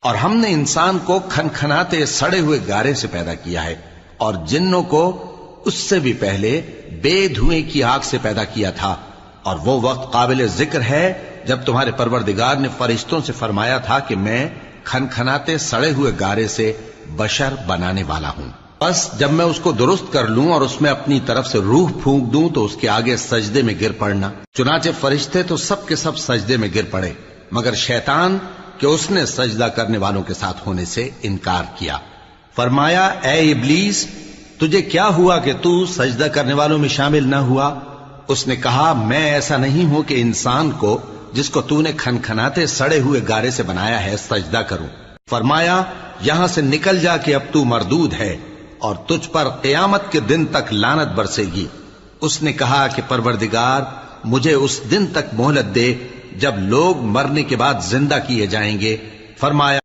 اور ہم نے انسان کو کھنکھناتے سڑے ہوئے گارے سے پیدا کیا ہے، اور جنوں کو اس سے بھی پہلے بے دھوئیں کی آگ سے پیدا کیا تھا، اور وہ وقت قابل ذکر ہے جب تمہارے پروردگار نے فرشتوں سے فرمایا تھا کہ میں کھنکھناتے سڑے ہوئے گارے سے بشر بنانے والا ہوں، بس جب میں اس کو درست کر لوں اور اس میں اپنی طرف سے روح پھونک دوں تو اس کے آگے سجدے میں گر پڑنا۔ چنانچہ فرشتے تو سب کے سب سجدے میں گر پڑے مگر شیطان کہ اس نے سجدہ کرنے والوں کے ساتھ ہونے سے انکار کیا۔ فرمایا اے ابلیس، تجھے کیا ہوا کہ تو سجدہ کرنے والوں میں شامل نہ ہوا؟ اس نے کہا میں ایسا نہیں ہوں کہ انسان کو جس کو تو نے کھنکھناتے سڑے ہوئے گارے سے بنایا ہے سجدہ کروں۔ فرمایا یہاں سے نکل جا کہ اب تو مردود ہے اور تجھ پر قیامت کے دن تک لعنت برسے گی۔ اس نے کہا کہ پروردگار مجھے اس دن تک مہلت دے جب لوگ مرنے کے بعد زندہ کیے جائیں گے۔ فرمایا